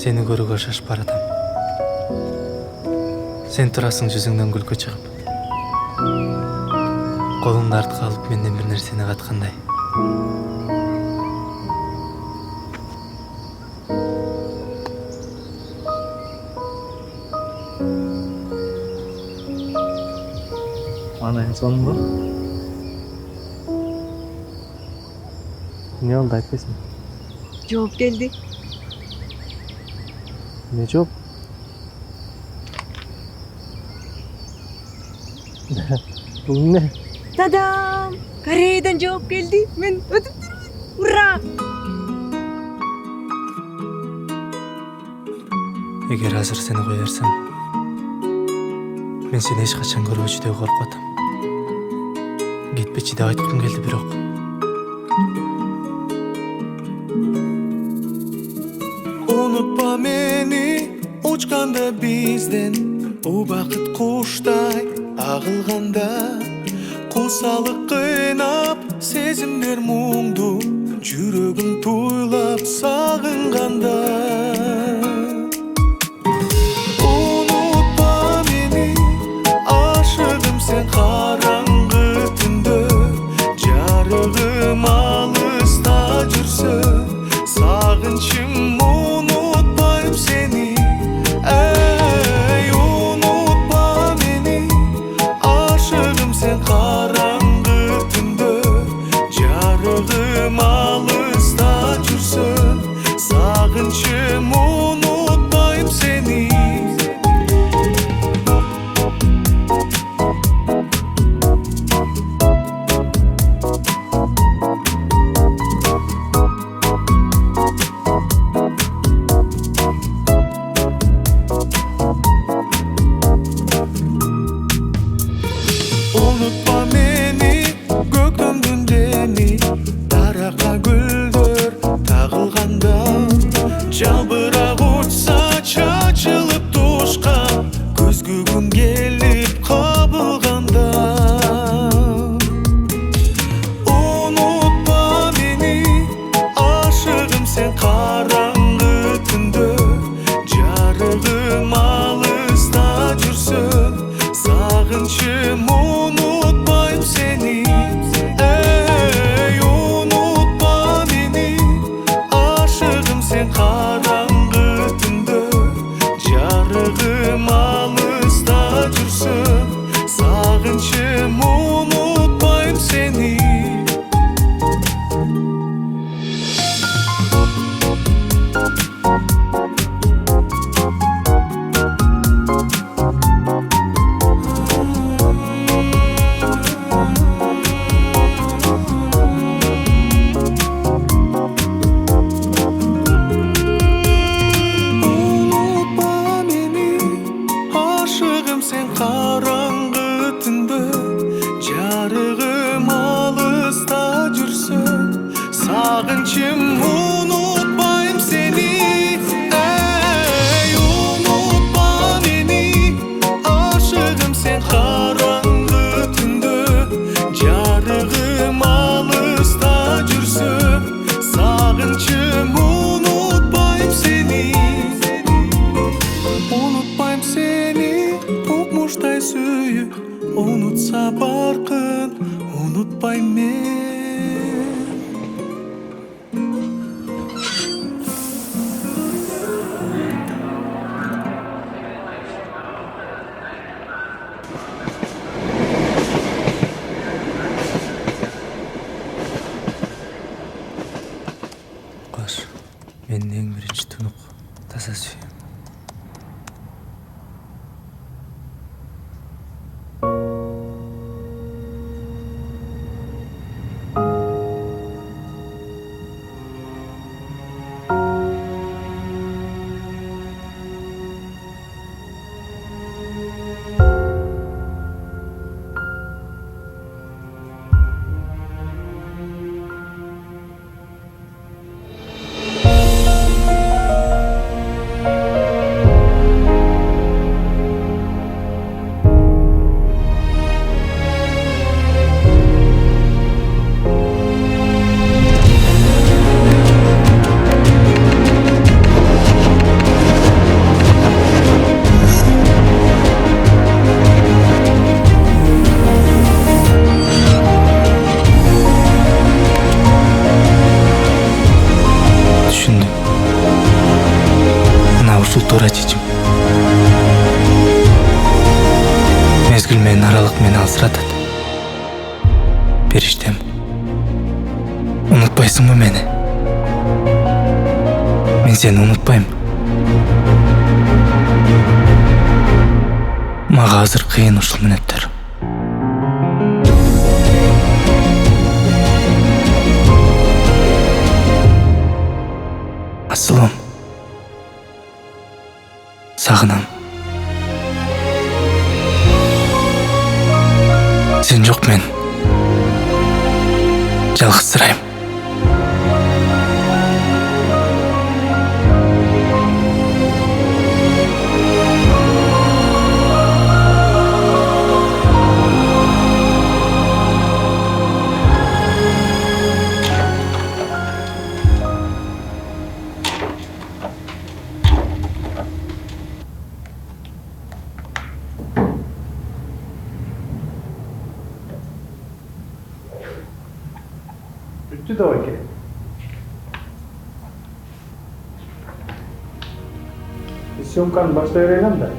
Seni көрүүгө шашып баратам. Сен турасың жүзүңдөн күлкү чыгып. Колуңду артка алып менден бир нерсени каткандай. Анайың сонун ба? Не oldu айтпайсың? Жооп келди. Не жооп? Бул эмне? Тадам! Кореядан жооп келди. Мен өтүп турмун. Ура! Эгер азыр сени кое берсем, мен сени эч качан көрбөчү деп коркуп атам. Кетпечи деп айткым келди бирок. Unutma meni uçkanda bizden ubakıt kuştay ağılganda Kusalık kıynap sezimler muңду Жүрөгүм туйлап сагынганда Unutma meni aşığım sen karаңгы түндө Жарыгым алыста жүрсө Сагынчым unutmayım seni Ey unutma beni Aşığım sen karаңгы түндө Жарыгым алыста жүрсün Sağınçım unutmayım seni Unutma beni gökdöndün deni Daraka güldür tağılganda Жалбырак учса чачылып тушка Көзгүгүм келип кабылганда Unutma beni aşığım sen караңгы түндө Жарыгым алыста жүрсün Sağınçım unutmayım seni Ey unutma beni Aşığım sen karаңгы түндө Жарыгым алыста жүрсün Sağınçım unutmayım seni Unutma beni aşığım sen karаңгы түндө Жарыгым алыста жүрсün Sağınçım unutmayım seni Ey unutma beni Aşığım sen karаңгы түндө Жарыгым алыsta жүрсün Sağınçım unutmayım seni Unutmayım seni Ukmuşтай сүйүп Unutsa barkın Unutmayım men Koş. Менин эң биринчи тунук таза сүйүм. Unutpaysыңбы мени? Мен сени унутпайм. Мага азыр кыйын ушул мүнөттөр. Асылым, сагынам. Сен жок мен жалгызсырайм. Bitti de o ki. Съемканы баштай берем да.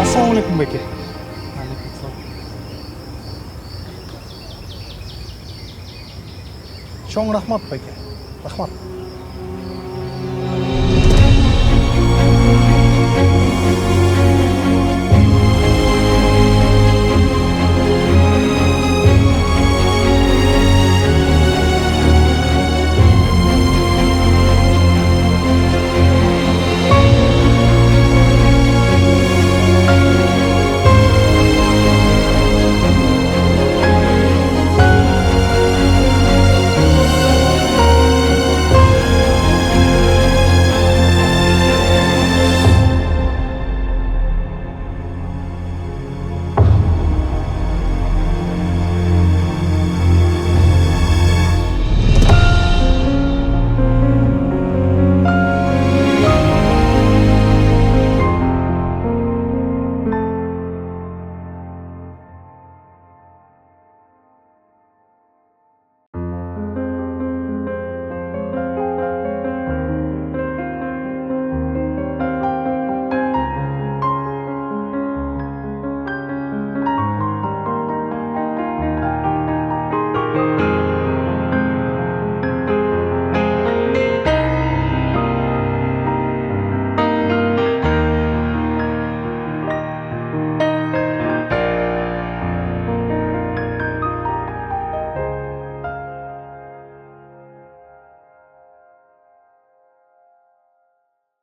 Assalamualaikum Beke. Чоң рахмат Беке. Рахмат.